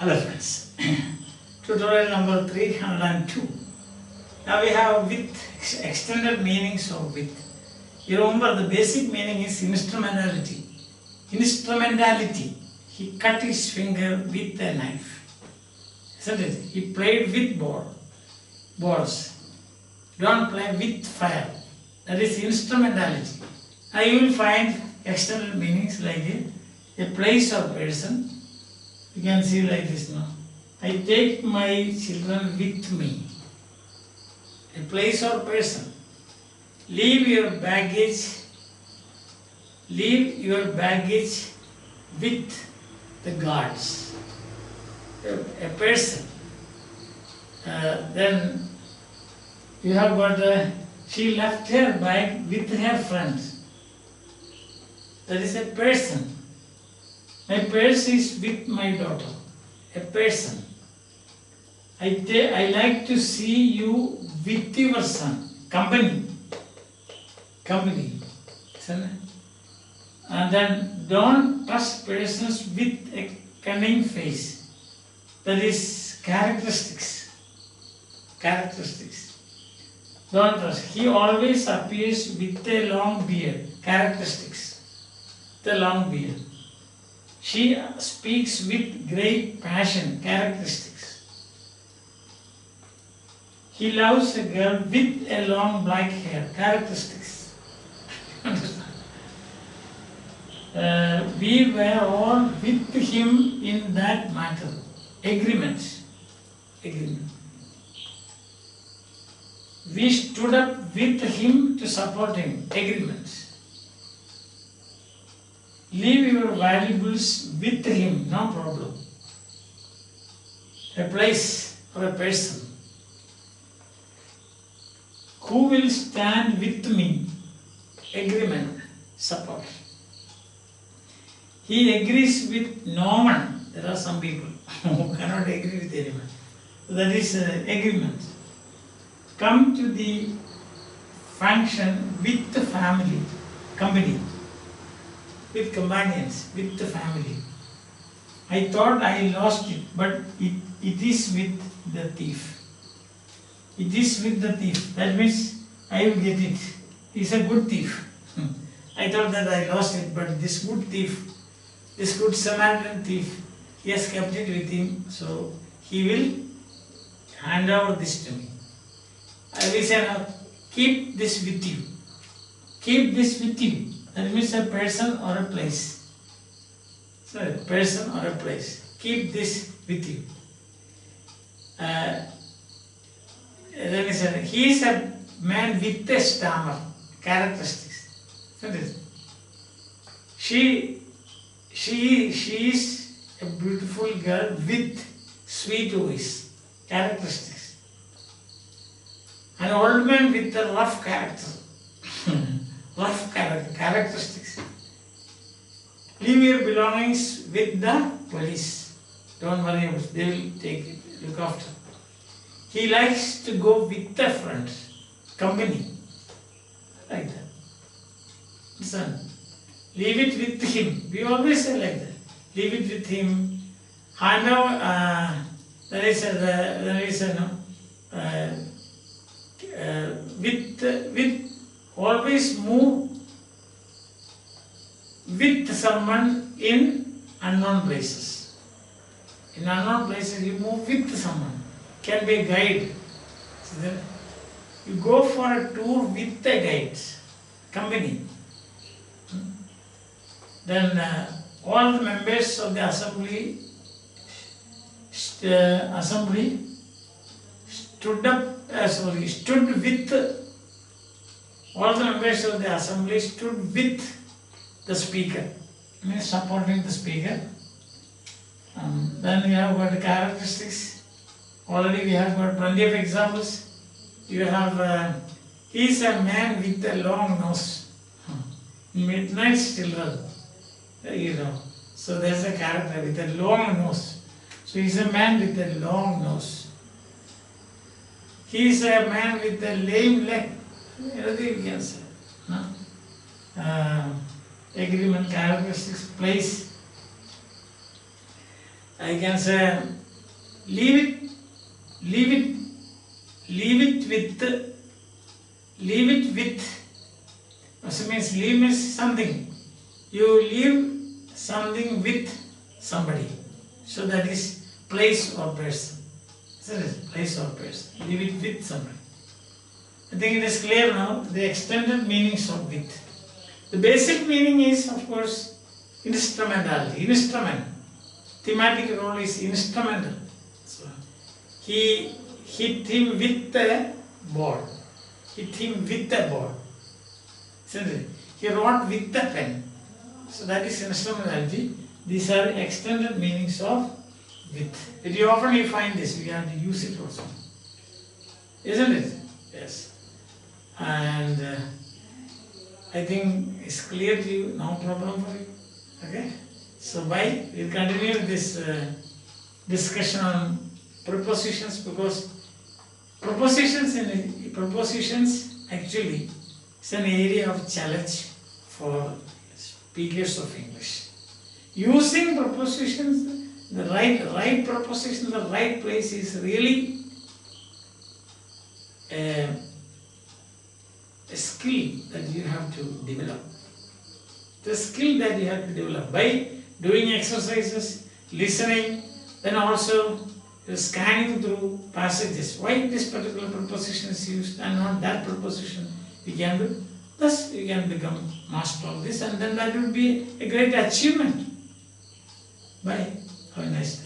Hello friends, tutorial number 302. Now we have with extended meanings of with. You remember the basic meaning is instrumentality. Instrumentality. He cut his finger with a knife. Isn't it? He played with balls. Don't play with fire. That is instrumentality. Now you will find extended meanings like a place or person. You can see like this now. I take my children with me. A place or person. Leave your baggage with the guards. A person. Then you have got she left her bag with her friends. That is a person. My purse is with my daughter. A person. I like to see you with your son. Company. And then don't trust persons with a cunning face. That is characteristics. Don't trust. He always appears with a long beard. Characteristics. The long beard. She speaks with great passion. Characteristics. He loves a girl with a long black hair. Characteristics. We were all with him in that matter. Agreement. We stood up with him to support him. Agreement. Leave your valuables with him, no problem. A place or a person. Who will stand with me? Agreement, support. He agrees with no one. There are some people who cannot agree with anyone. So that is agreement. Come to the function with the family, company. With companions, with the family. I thought I lost it, but it is with the thief. It is with the thief. That means I will get it. He's a good thief. I thought that I lost it, but this good thief, this good Samaritan thief, he has kept it with him, so he will hand over this to me. I will say now, keep this with you. Keep this with you. That means a person or a place. So a person or a place. Keep this with you. Then he said, he is a man with a stammer. Characteristics. Isn't it? She is a beautiful girl with sweet voice. Characteristics. An old man with a rough character. Rough characteristics. Leave your belongings with the police. Don't worry about it. They will take it, look after. He likes to go with a friend, company. Like that. Listen. Leave it with him. We always say like that. Leave it with him. Hand over. With always move with someone in unknown places. In unknown places, you move with someone. Can be a guide. You go for a tour with a guide, company. Then all the members of the assembly stood with. All the members of the assembly stood with the speaker, means supporting the speaker. Then we have got the characteristics. Already we have got plenty of examples. You have, he is a man with a long nose. Midnight children, So there's a character with a long nose. So he is a man with a long nose. He is a man with a lame leg. Everything you can say. No? Agreement, characteristics, place. I can say leave it with. Also means leave means something. You leave something with somebody. So that is place or person. So it is place or person. Leave it with somebody. I think it is clear now the extended meanings of with. The basic meaning is, of course, instrumentality. Instrument. Thematic role is instrumental. So he hit him with the board. Hit him with the board. He wrote with the pen. So that is instrumentality. These are extended meanings of with. Very often you find this, we have to use it also. Isn't it? Yes. And I think it's clear to you, no problem for you. Okay? So why? We'll continue this discussion on prepositions, because prepositions actually is an area of challenge for speakers of English. Using prepositions, the right preposition, the right place is really a skill that you have to develop. The skill that you have to develop by doing exercises, listening, then also scanning through passages. Why this particular preposition is used and not that preposition we can do. Thus you can become master of this, and then that will be a great achievement. Bye. Have a nice day.